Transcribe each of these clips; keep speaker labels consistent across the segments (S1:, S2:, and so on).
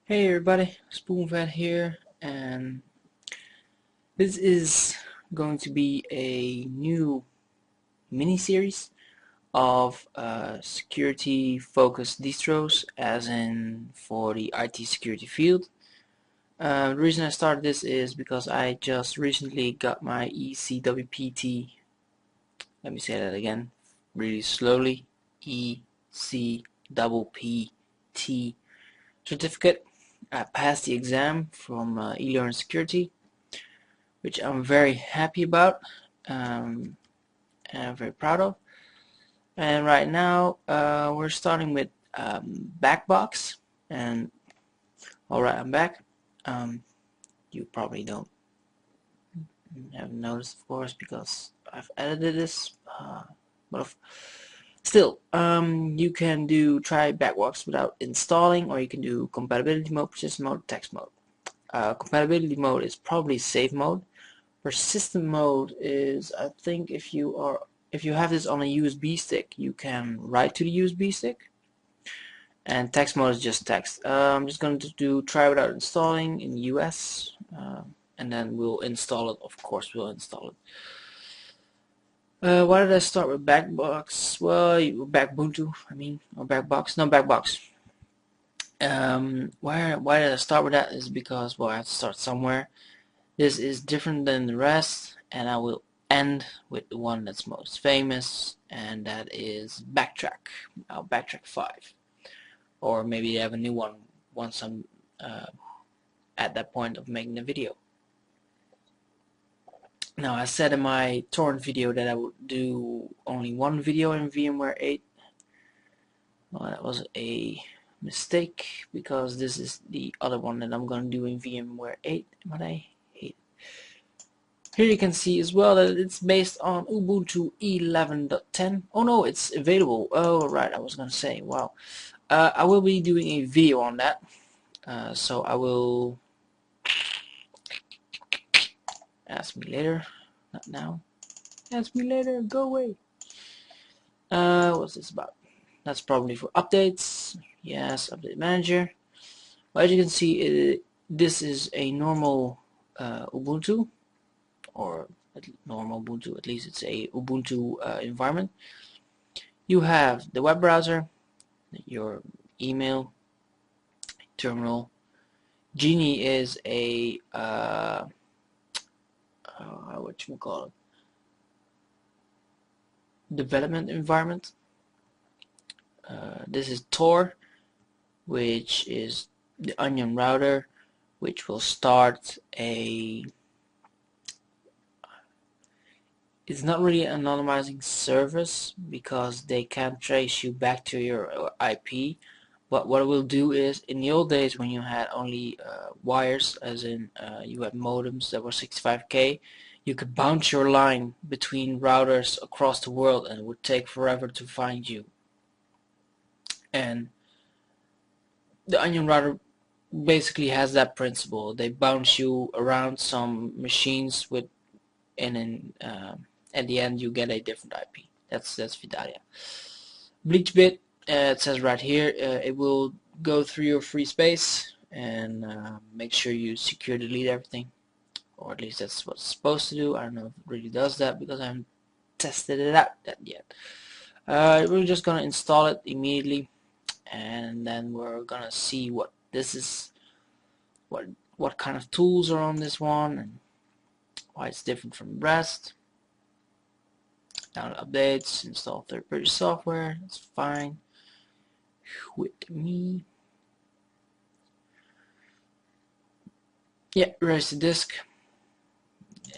S1: Hey everybody, SpoonFed here, and this is going to be a new mini-series of security-focused distros, as in for the IT security field. The reason I started this is because I just recently got my ECWPT, let me say that again, really slowly, ECWPT certificate. I passed the exam from eLearn Security, which I'm very happy about and I'm very proud of. And right now we're starting with BackBox. And alright, I'm back. You probably don't have noticed, of course, because I've edited this. But still, you can try BackBox without installing, or you can do compatibility mode, persistent mode, text mode. Compatibility mode is probably safe mode. Persistent mode is, I think, if you have this on a USB stick, you can write to the USB stick. And text mode is just text. I'm just going to try without installing in US, and then we'll install it. Of course, we'll install it. Why did I start with BackBox? Well, Backbuntu, I mean, or BackBox? No, BackBox. Why did I start with that? Is because, well, I have to start somewhere. This is different than the rest, and I will end with the one that's most famous, and that is Backtrack. Backtrack 5. Or maybe they have a new one once I'm at that point of making the video. Now, I said in my torrent video that I would do only one video in VMware 8. Well, that was a mistake, because this is the other one that I'm going to do in VMware 8, but I hate it. Here you can see as well that it's based on Ubuntu 11.10. Oh no, it's available. Oh right, I was gonna say, wow. I will be doing a video on that. So I will ask me later, not now. Ask me later, go away. What's this about? That's probably for updates. Yes, update manager. Well, as you can see, this is a normal Ubuntu, or normal Ubuntu, at least it's a Ubuntu environment. You have the web browser, your email, terminal. Genie is a what you call it, development environment. This is Tor, which is the Onion router, which will start a. It's not really an anonymizing service because they can't trace you back to your IP. But what it will do is, in the old days when you had only wires, as in you had modems that were 65K, you could bounce your line between routers across the world and it would take forever to find you. And the Onion router basically has that principle. They bounce you around some machines with, and then at the end you get a different IP. That's Vidalia. BleachBit, it says right here, it will go through your free space and make sure you secure delete everything, or at least that's what it's supposed to do. I don't know if it really does that because I haven't tested it out yet. We're just gonna install it immediately, and then we're gonna see what this is, what kind of tools are on this one, and why it's different from the rest. Download updates, install third-party software, that's fine with me. Yeah, erase the disk,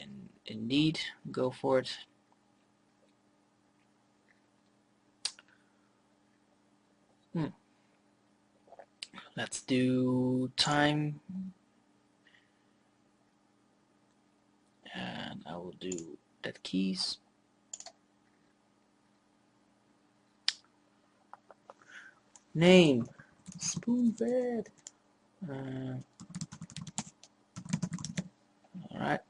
S1: and indeed, go for it. Let's do time, and I will do that keys. Name, SpoonFed. Alright,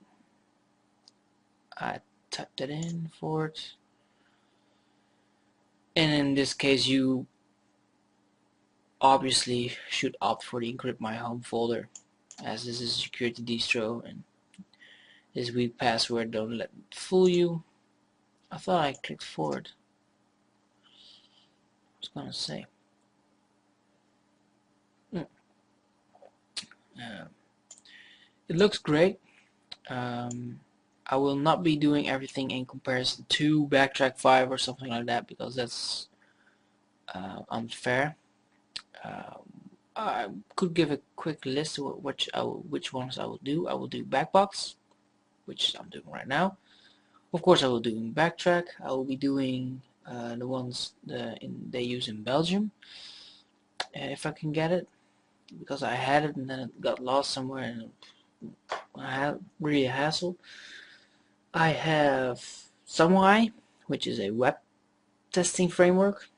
S1: I typed that in for it. And in this case, you obviously should opt for the encrypt my home folder, as this is a security distro and this weak password don't let it fool you. I thought I clicked forward. I was gonna say. Uh, it looks great. Um, I will not be doing everything in comparison to Backtrack 5 or something like that, because that's unfair. I could give a quick list of which ones I will do. I will do Backbox, which I'm doing right now. Of course, I will do Backtrack. I will be doing the ones they use in Belgium, if I can get it, because I had it and then it got lost somewhere, and I had really a hassle. I have SumUI, which is a web testing framework.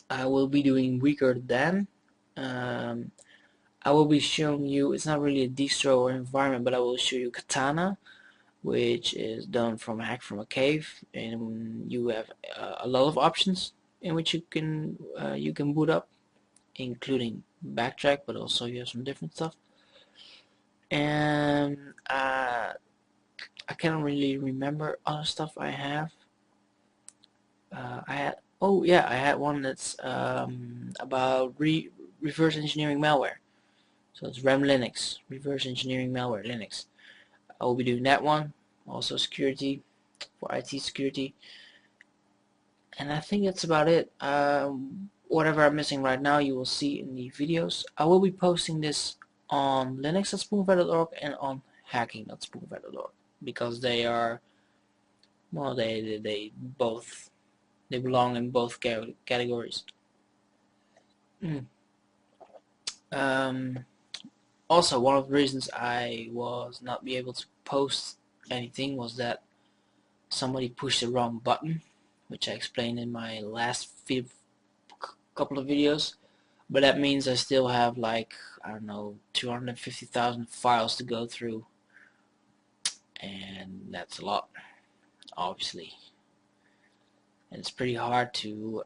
S1: I will be doing Weaker Than. Um, I will be showing you, it's not really a distro or environment, but I will show you Katana, which is done from a hack from a cave, and you have a lot of options in which you can boot up, including Backtrack, but also you have some different stuff. And I can't really remember other stuff I have. I had one that's about reverse engineering malware. So it's RAM Linux, reverse engineering malware Linux. I will be doing that one. Also security, for IT security. And I think that's about it. Whatever I'm missing right now, you will see in the videos. I will be posting this on linux.spoonfed.org and on hacking.spoonfed.org, because they are, well, they both, they belong in both categories. Also, one of the reasons I was not be able to post anything was that somebody pushed the wrong button, which I explained in my last couple of videos. But that means I still have, like, I don't know, 250,000 files to go through, and that's a lot, obviously. And it's pretty hard to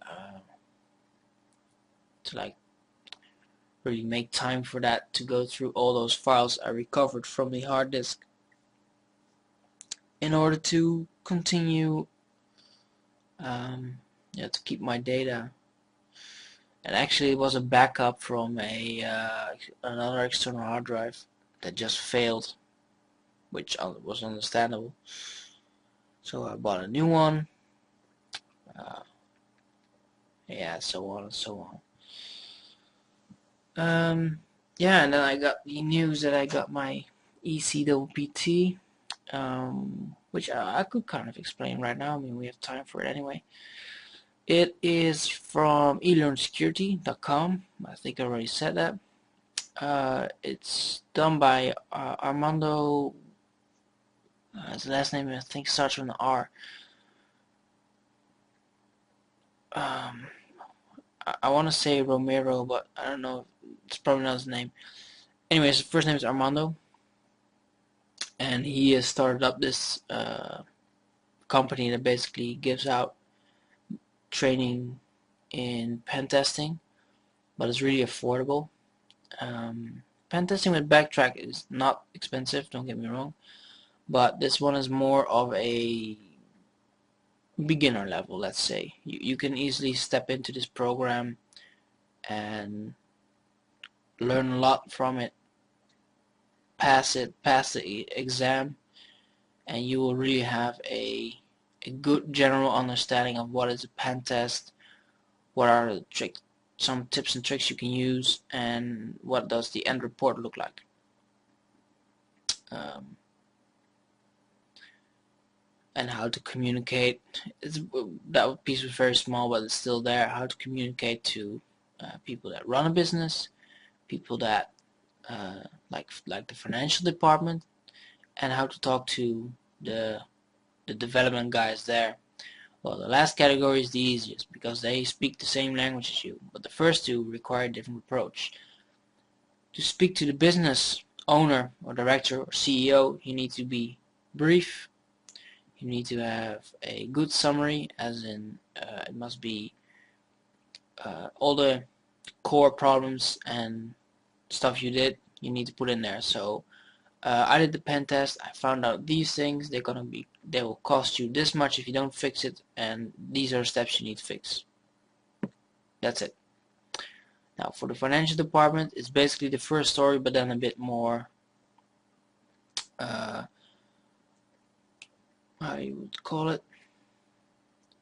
S1: like really make time for that, to go through all those files I recovered from the hard disk in order to continue to keep my data. And actually it was a backup from another external hard drive that just failed, which was understandable. So I bought a new one. Yeah, so on and so on. Yeah, and then I got the news that I got my ECWPT, which I could kind of explain right now. I mean, we have time for it anyway. It is from elearnsecurity.com. I think I already said that. It's done by Armando. His last name I think starts with an R. I want to say Romero, but I don't know. It's probably not his name. Anyways, his first name is Armando, and he has started up this company that basically gives out training in pen testing, but it's really affordable. Pen testing with Backtrack is not expensive, don't get me wrong, but this one is more of a beginner level, let's say. You can easily step into this program and learn a lot from it, pass the exam, and you will really have a good general understanding of what is a pen test, what are the some tips and tricks you can use, and what does the end report look like. And how to communicate. That piece was very small, but it's still there. How to communicate to people that run a business, people that like the financial department, and how to talk to the development guys there. Well, the last category is the easiest because they speak the same language as you, but the first two require a different approach. To speak to the business owner or director or CEO, you need to be brief. You need to have a good summary, as in it must be all the core problems and stuff you did, you need to put in there. So I did the pen test. I found out these things. They will cost you this much if you don't fix it, and these are the steps you need to fix. That's it. Now for the financial department, it's basically the first story, but then a bit more, how you would call it,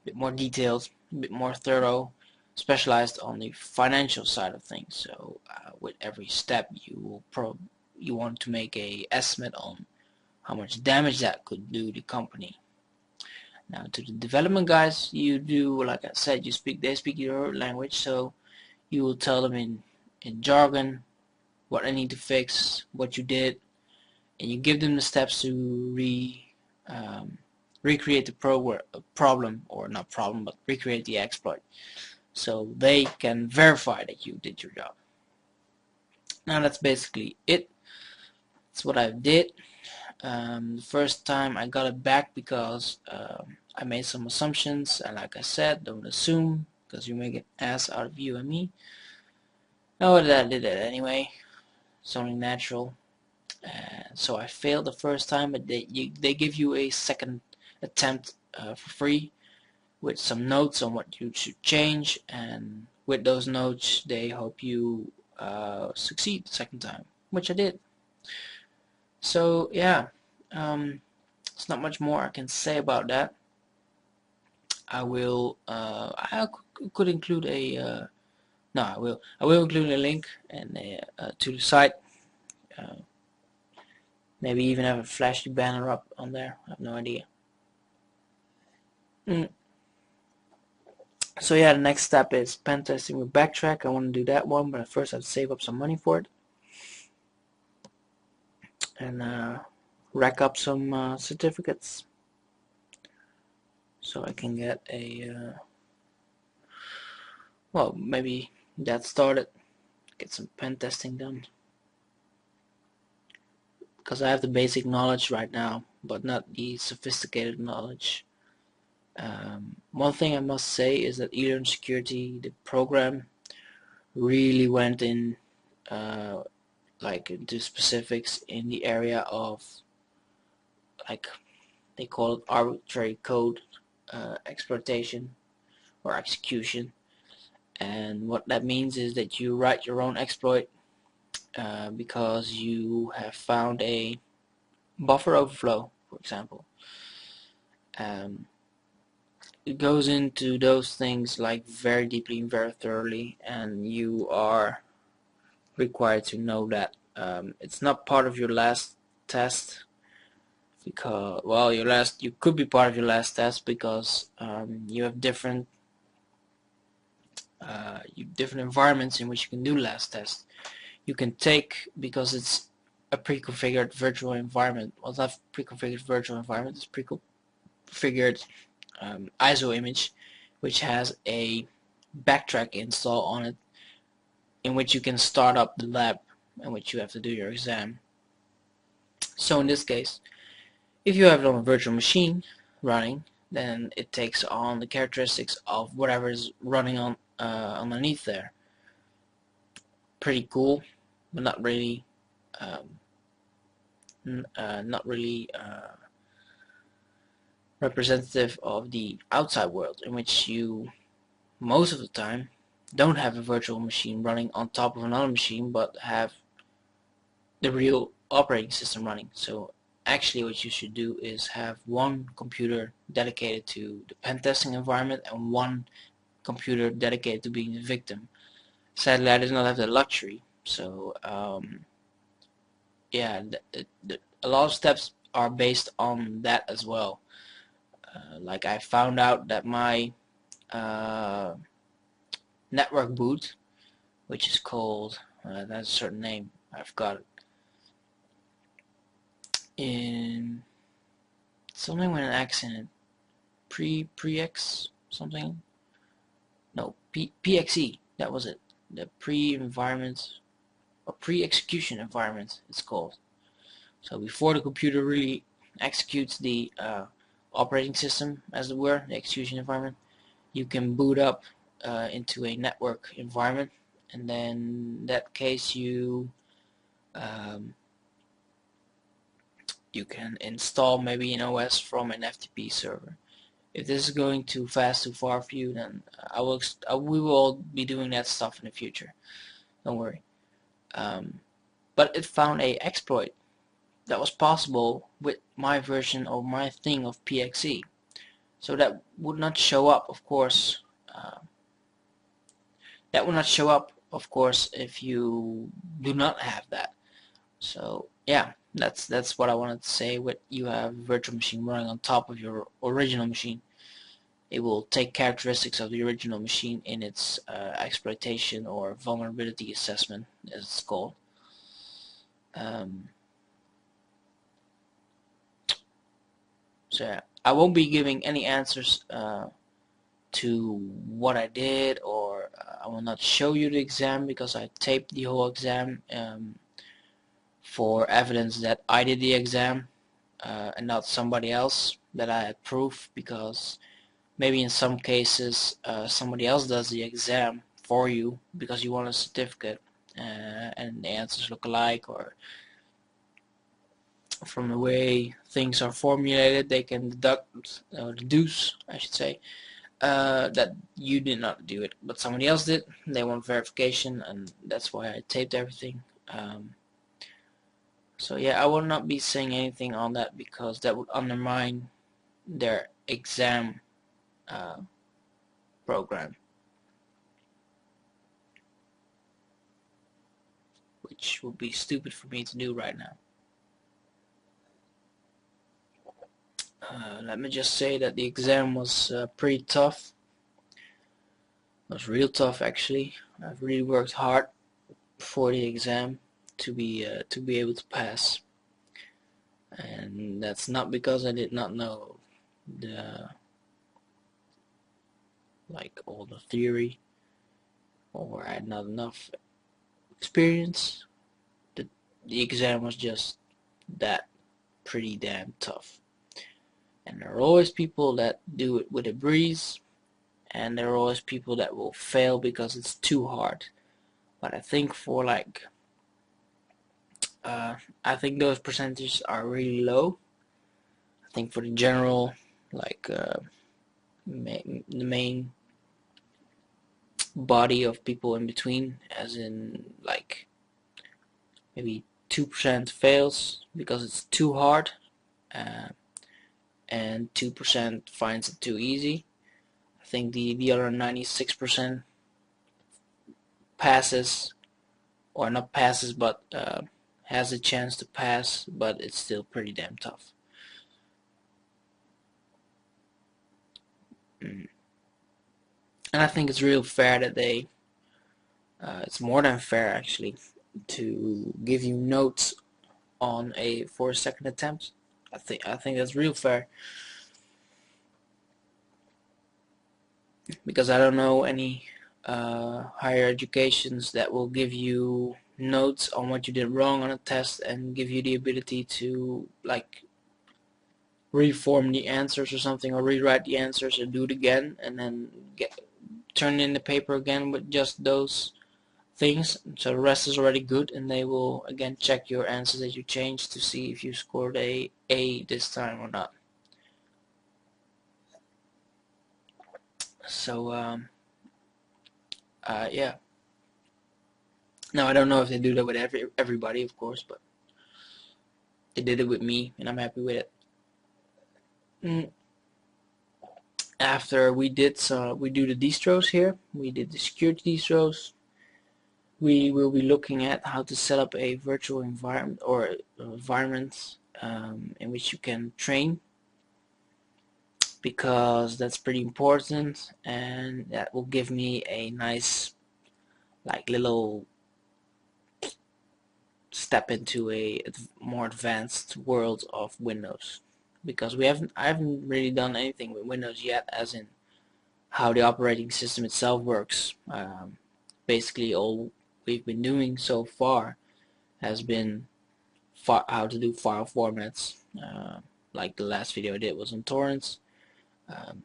S1: a bit more detailed, a bit more thorough, specialized on the financial side of things. So with every step, you want to make a estimate on how much damage that could do the company. Now to the development guys, you do, like I said, they speak your language, so you will tell them in jargon what I need to fix, what you did, and you give them the steps to recreate the problem, or not problem, but recreate the exploit, so they can verify that you did your job. Now that's basically it. That's what I did. The first time I got it back because I made some assumptions, and like I said, don't assume, because you make an ass out of you and me. Oh, I did it anyway. It's only natural. So I failed the first time, but they give you a second attempt for free with some notes on what you should change, and with those notes they hope you succeed the second time, which I did. So yeah, it's not much more I can say about that. I will I could include a no, I will include a link and to the site. Maybe even have a flashy banner up on there. I have no idea. So yeah, the next step is pen testing with Backtrack. I want to do that one, but first I have to save up some money for it and rack up some certificates so I can get a well, maybe that started, get some pen testing done, because I have the basic knowledge right now, but not the sophisticated knowledge. One thing I must say is that eLearn Security, the program, really went in like into specifics in the area of, like, they call it arbitrary code exploitation or execution, and what that means is that you write your own exploit because you have found a buffer overflow, for example. It goes into those things like very deeply and very thoroughly, and you are required to know that. It's not part of your last test, because, well, you could be part of your last test because you have different environments in which you can do last test. You can take, because it's a pre-configured virtual environment. Well, not pre-configured virtual environment, it's pre-configured ISO image, which has a Backtrack install on it, in which you can start up the lab in which you have to do your exam. So in this case, if you have it on a virtual machine running, then it takes on the characteristics of whatever is running on underneath there. Pretty cool, but not really representative of the outside world, in which you most of the time don't have a virtual machine running on top of another machine, but have the real operating system running. So actually what you should do is have one computer dedicated to the pen testing environment and one computer dedicated to being the victim. Sadly, I did not have the luxury, so yeah, a lot of steps are based on that as well. Like, I found out that my network boot, which is called, that's a certain name, I forgot it, in something with an X in it, pre-X something, no, PXE, that was it, the pre-environment, or pre-execution environment it's called. So before the computer really executes the operating system, as it were, the execution environment, you can boot up into a network environment, and then in that case um, you can install maybe an OS from an FTP server. If this is going too fast, too far for you, then we will all be doing that stuff in the future. Don't worry. But it found a exploit that was possible with my version or my thing of PXE. So that would not show up, of course. That would not show up, of course, if you do not have that. So yeah, that's what I wanted to say. With you have a virtual machine running on top of your original machine, it will take characteristics of the original machine in its exploitation or vulnerability assessment, as it's called. So yeah, I won't be giving any answers to what I did, or I will not show you the exam because I taped the whole exam for evidence that I did the exam and not somebody else, that I had proof, because maybe in some cases somebody else does the exam for you because you want a certificate and the answers look alike, or from the way things are formulated they can deduce, I should say, that you did not do it, but somebody else did. They want verification, and that's why I taped everything. So yeah, I will not be saying anything on that because that would undermine their exam program, which would be stupid for me to do right now. Let me just say that the exam was pretty tough. It was real tough, actually. I've really worked hard for the exam to be able to pass, and that's not because I did not know the all the theory, or I had not enough experience. The exam was just that pretty damn tough. And there are always people that do it with a breeze, and there are always people that will fail because it's too hard. But I think for I think those percentages are really low. I think for the general, the main body of people in between, as in maybe 2% fails because it's too hard, uh, and 2% finds it too easy. I think the other 96% passes, or not passes, but has a chance to pass, but it's still pretty damn tough. And I think it's real fair that it's more than fair actually, to give you notes on for a second attempt. I think that's real fair, because I don't know any higher educations that will give you notes on what you did wrong on a test and give you the ability to reform the answers or something, or rewrite the answers and do it again, and then turn in the paper again with just those things. So the rest is already good, and they will again check your answers that you changed to see if you scored a this time or not. So yeah. Now I don't know if they do that with everybody, of course, but they did it with me, and I'm happy with it. After we do the distros here, we did the security distros. We will be looking at how to set up a virtual environment, or environment in which you can train, because that's pretty important, and that will give me a nice little step into a more advanced world of Windows, because I haven't really done anything with Windows yet, as in how the operating system itself works. Basically all we've been doing so far has been how to do file formats, like the last video I did was on torrents,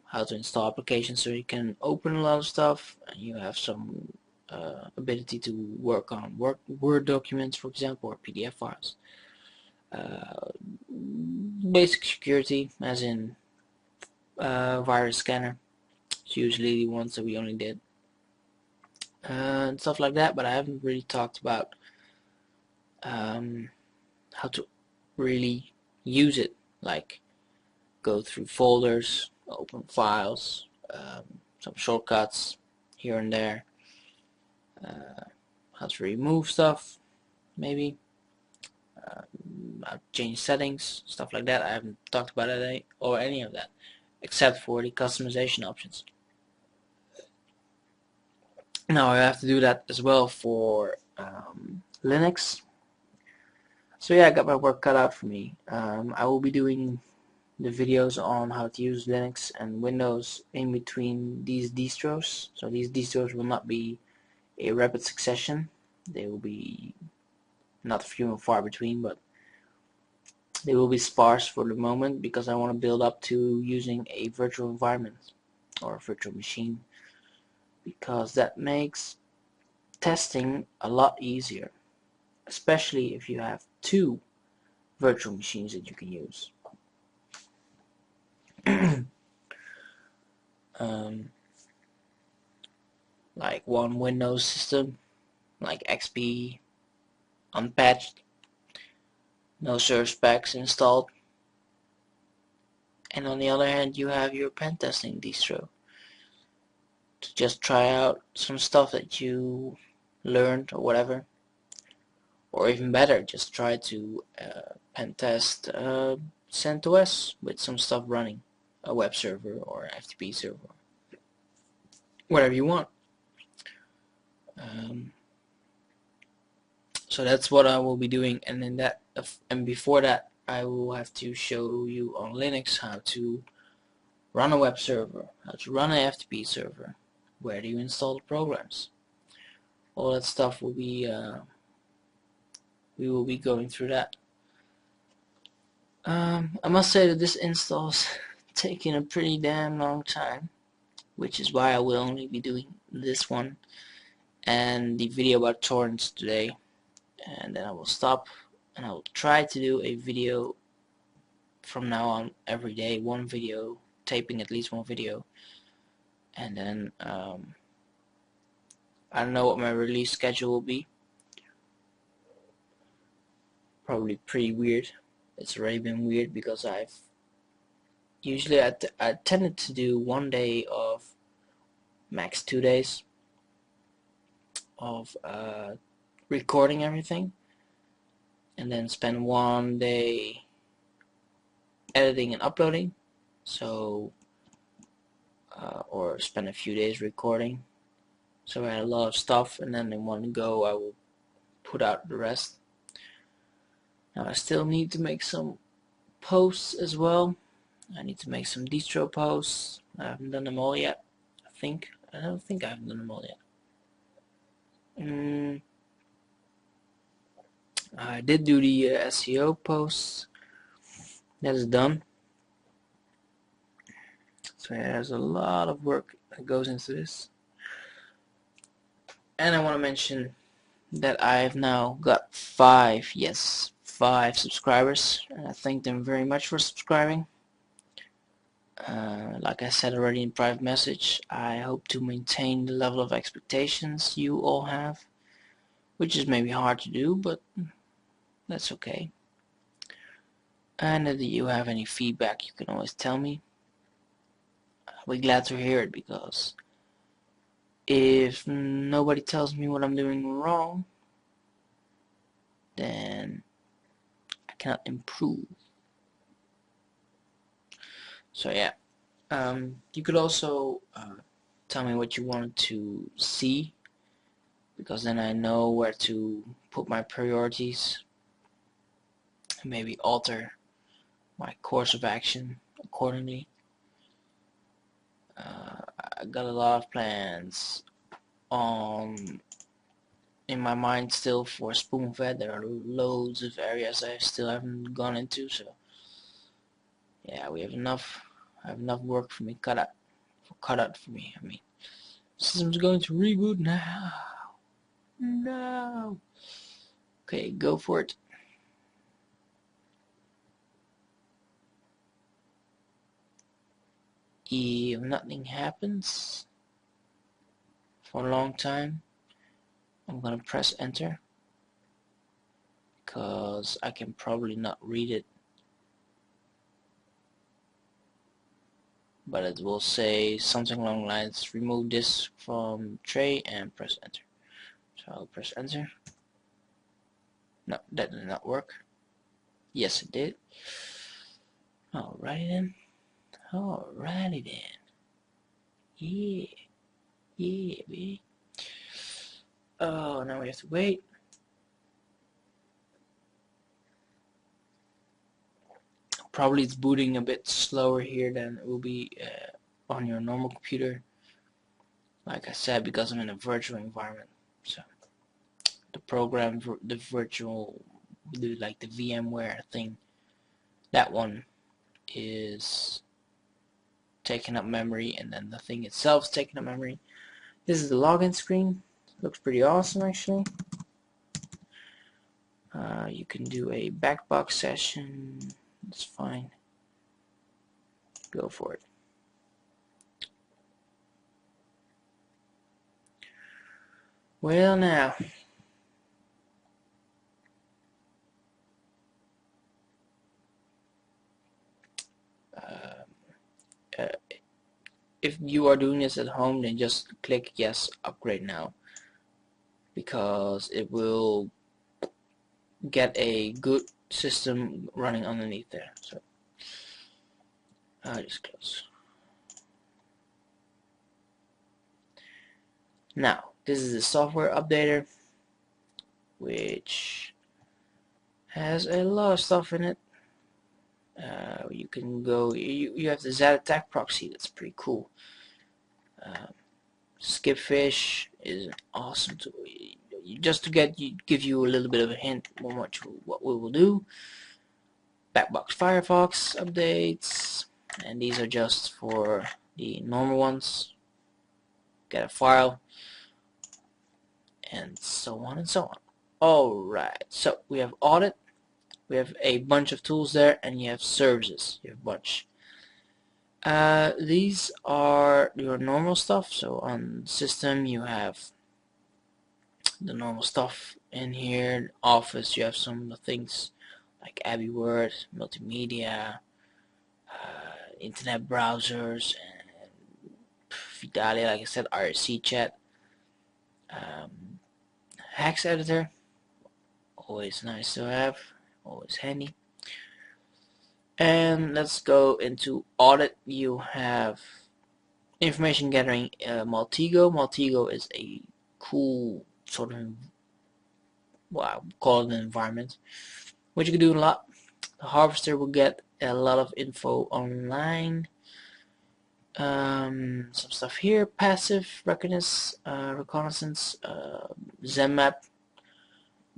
S1: how to install applications so you can open a lot of stuff, and you have some ability to work on Word documents, for example, or PDF files. Basic security, as in virus scanner. It's usually the ones that we only did. And stuff like that, but I haven't really talked about how to really use it, like go through folders, open files, some shortcuts here and there, how to remove stuff, maybe how to change settings, stuff like that. I haven't talked about it or any of that, except for the customization options. Now I have to do that as well for Linux. So yeah, I got my work cut out for me. I will be doing the videos on how to use Linux and Windows in between these distros. So these distros will not be a rapid succession. They will be not few and far between, but they will be sparse for the moment because I want to build up to using a virtual environment or a virtual machine, because that makes testing a lot easier, especially if you have two virtual machines that you can use. Like one Windows system, like XP, unpatched, no service packs installed, and on the other hand you have your pen testing distro to just try out some stuff that you learned or whatever, or even better, just try to pen test CentOS with some stuff running, a web server or FTP server, whatever you want. So that's what I will be doing, and then before that I will have to show you on Linux how to run a web server, how to run an FTP server, where do you install the programs. All that stuff will be we will be going through that. I must say that this install's taking a pretty damn long time, which is why I will only be doing this one and the video about torrents today, and then I will stop and I will try to do a video from now on every day, one video, taping at least one video, and then I don't know what my release schedule will be. Probably pretty weird. It's already been weird because usually I tended to do 1 day of max 2 days of recording everything, and then spend 1 day editing and uploading. So or spend a few days recording. So I had a lot of stuff, and then in one go I will put out the rest. Now I still need to make some posts as well. I need to make some distro posts. I haven't done them all yet. I don't think I haven't done them all yet. I did do the SEO posts. That is done. So yeah, there's a lot of work that goes into this. And I want to mention that I've now got 5 subscribers, and I thank them very much for subscribing. Like I said already in private message, I hope to maintain the level of expectations you all have, which is maybe hard to do, but that's okay. And if you have any feedback, you can always tell me. I'll be glad to hear it, because if nobody tells me what I'm doing wrong, then I cannot improve. So yeah, you could also tell me what you wanted to see, because then I know where to put my priorities and maybe alter my course of action accordingly. I got a lot of plans in my mind still for spoon-fed. There are loads of areas I still haven't gone into, so yeah, I have enough work for me cut out for me. I mean, system's going to reboot now. No. Okay, go for it. If nothing happens for a long time, I'm gonna press enter because I can probably not read it, but it will say something along the lines, remove this from tray and press enter. So I'll press enter. No, that did not work. Yes, it did. Alrighty then. Alrighty then. Yeah. Yeah, baby. Oh, now we have to wait. Probably it's booting a bit slower here than it will be on your normal computer. Like I said, because I'm in a virtual environment. So the program, the virtual, like the VMware thing, that one is taking up memory, and then the thing itself is taking up memory. This is the login screen. Looks pretty awesome, actually. You can do a BackBox session. That's fine. Go for it. Well, now. If you are doing this at home, then just click yes, upgrade now, because it will get a good system running underneath there. So just close. Now this is the software updater, which has a lot of stuff in it. You can go, you have the Z-Attack proxy. That's pretty cool. Skipfish is an awesome tool. Just to give you a little bit of a hint on what we will do. BackBox Firefox updates, and these are just for the normal ones. Get a file, and so on and so on. Alright, so we have audit, we have a bunch of tools there, and you have services. You have a bunch. These are your normal stuff. So on system you have the normal stuff in here. Office, you have some of the things like Abbey Word, multimedia, internet browsers, and Vidalia, like I said, IRC chat, Hex editor, always nice to have, always handy. And let's go into audit. You have information gathering, Maltego. Maltego is a cool sort of, well, I would call it an environment, which you can do a lot. The harvester will get a lot of info online. Some stuff here, passive reconnaissance, ZenMap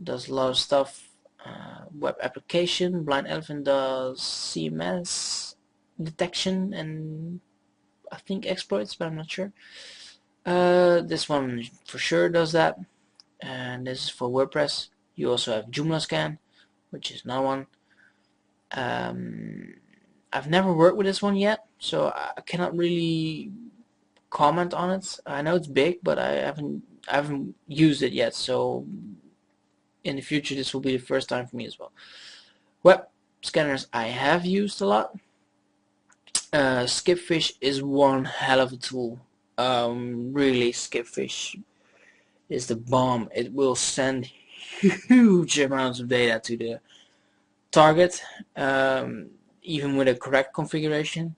S1: does a lot of stuff. Web application, Blind Elephant does CMS detection and I think exploits, but I'm not sure. This one for sure does that, and this is for WordPress. You also have Joomla Scan, which is another one. I've never worked with this one yet, so I cannot really comment on it. I know it's big, but I haven't used it yet, so in the future this will be the first time for me as well. Web scanners I have used a lot. Skipfish is one hell of a tool. Really, Skipfish is the bomb. It will send huge amounts of data to the target, even with a correct configuration.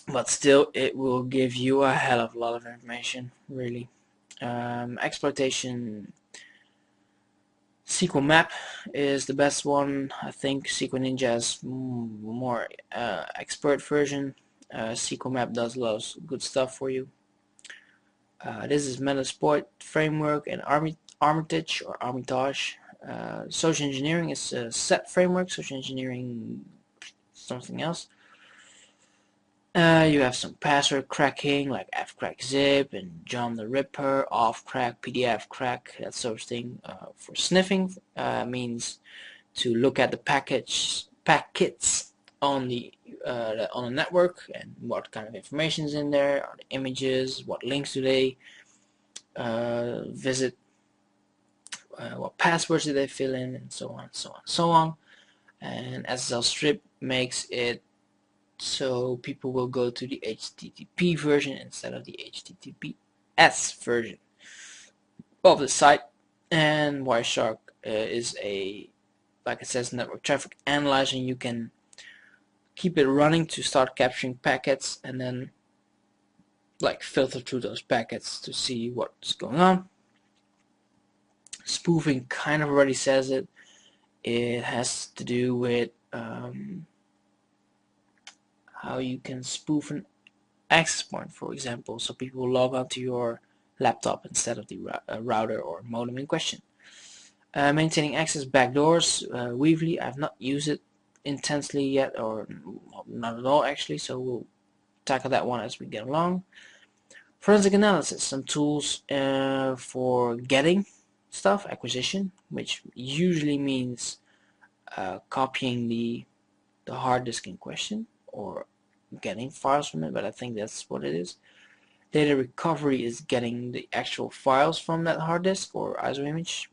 S1: But still, it will give you a hell of a lot of information, really. Exploitation, SQL Map is the best one. I think SQL Ninja is more expert version. SQL Map does a lot of good stuff for you. This is Metasploit framework and Armitage or Armitage. Social engineering is a set framework. Social engineering something else. You have some password cracking like fcrackzip and John the Ripper, offcrack, PDF crack, that sort of thing. For sniffing means to look at the packets on the network and what kind of information is in there, are the images, what links do they visit, what passwords do they fill in, and so on, so on, so on. And SSL strip makes it so people will go to the HTTP version instead of the HTTPS version of the site. And Wireshark is a, like it says, network traffic analyzer. You can keep it running to start capturing packets and then like filter through those packets to see what's going on. Spoofing kind of already says it. It has to do with how you can spoof an access point, for example, so people will log onto your laptop instead of the router or modem in question. Maintaining access backdoors, Weebly, I've not used it intensely yet, or not at all actually, so we'll tackle that one as we get along. Forensic analysis, some tools for getting stuff, acquisition, which usually means copying the hard disk in question or getting files from it, but I think that's what it is. Data recovery is getting the actual files from that hard disk or ISO image.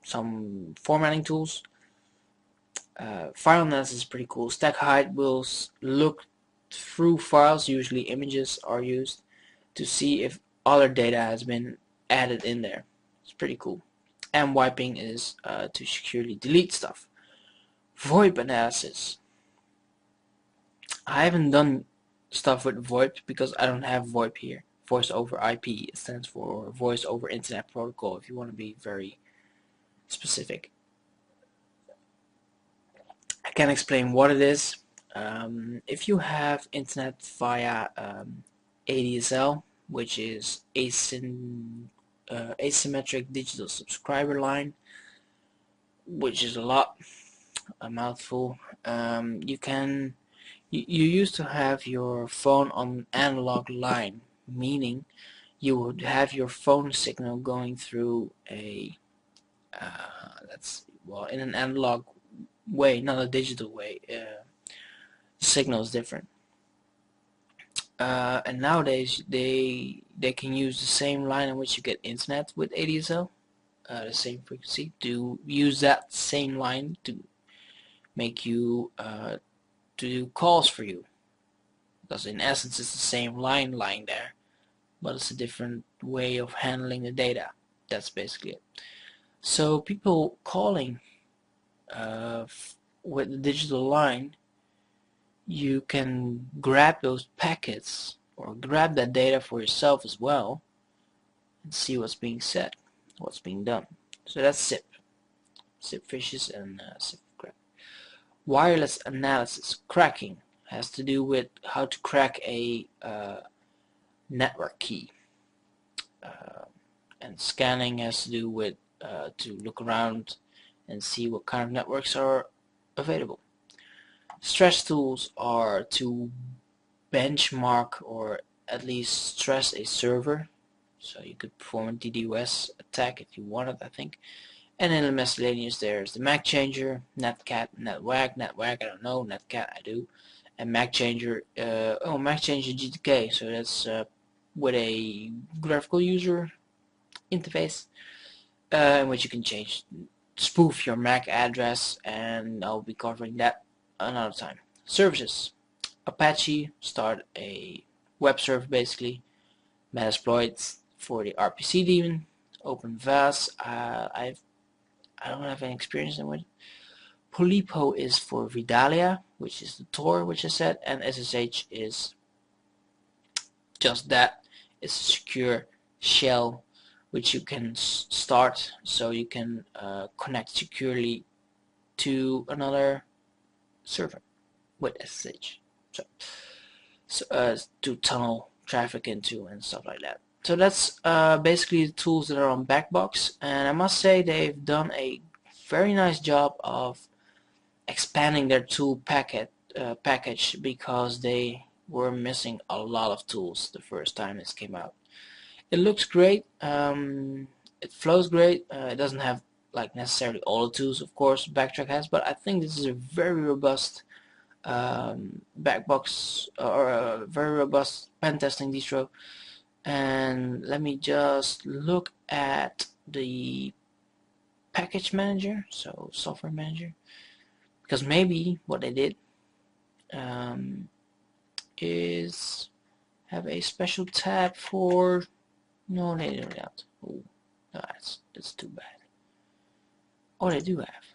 S1: Some formatting tools. File analysis is pretty cool. Stack height will look through files, usually images are used, to see if other data has been added in there. It's pretty cool. And wiping is to securely delete stuff. VoIP analysis. I haven't done stuff with VoIP because I don't have VoIP here. Voice over IP, it stands for Voice over Internet Protocol if you want to be very specific. I can explain what it is. If you have internet via ADSL, which is asymmetric digital subscriber line, which is a mouthful, you used to have your phone on an analog line, meaning you would have your phone signal going through a in an analog way, not a digital way. The signal is different. And nowadays they can use the same line in which you get internet with ADSL, the same frequency, to use that same line to make you to do calls for you, because in essence it's the same line lying there, but it's a different way of handling the data. That's basically it. So people calling with the digital line, you can grab those packets or grab that data for yourself as well and see what's being said, what's being done. So that's SIP fishes and SIP crack. Wireless analysis, cracking, has to do with how to crack a network key. And scanning has to do with to look around and see what kind of networks are available. Stress tools are to benchmark or at least stress a server, so you could perform a DDoS attack if you wanted, I think. And in the miscellaneous there's the MAC changer, netcat, netwag, I don't know, netcat I do, and MAC changer, MAC changer GTK, so that's with a graphical user interface in which you can spoof your MAC address, and I'll be covering that another time. Services. Apache start a web server basically. Metasploit for the RPC daemon. OpenVAS, I don't have any experience in it. Polypo is for Vidalia, which is the Tor, which I said, and SSH is just that. It's a secure shell which you can start so you can connect securely to another server with SSH. So to tunnel traffic into and stuff like that. So that's basically the tools that are on BackBox, and I must say they've done a very nice job of expanding their tool packet package because they were missing a lot of tools the first time this came out. It looks great. It flows great. It doesn't have like necessarily all the tools, of course, Backtrack has, but I think this is a very robust backbox or a very robust pen testing distro. And let me just look at the package manager, so software manager, because maybe what they did is have a special tab for. No, they don't. Oh, no, that's too bad. Oh, they do have.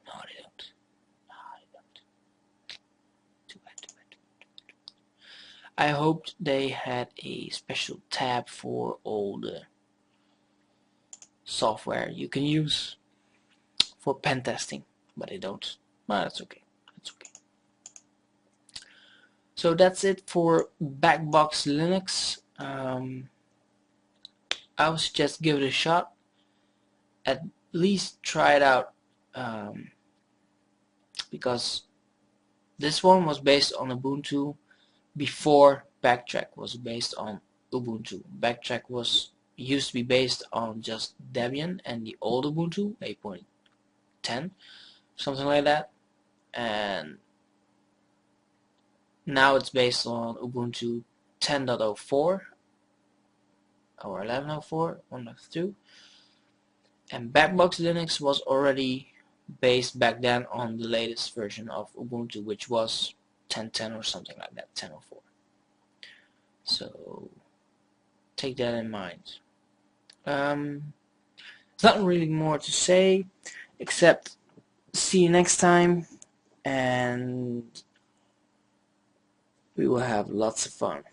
S1: No, they don't. No, they don't. Too bad, too bad, too bad. I hoped they had a special tab for all the software you can use for pen testing, but they don't. Well, that's okay. That's okay. So that's it for BackBox Linux. I would suggest give it a shot. At least try it out, because this one was based on Ubuntu before Backtrack was based on Ubuntu. Backtrack used to be based on just Debian and the old Ubuntu 8.10, something like that, and now it's based on Ubuntu 10.04 or 11.04, one of the two. And BackBox Linux was already based back then on the latest version of Ubuntu, which was 10.10 or something like that, 10.04. So take that in mind. There's not really more to say except see you next time, and we will have lots of fun.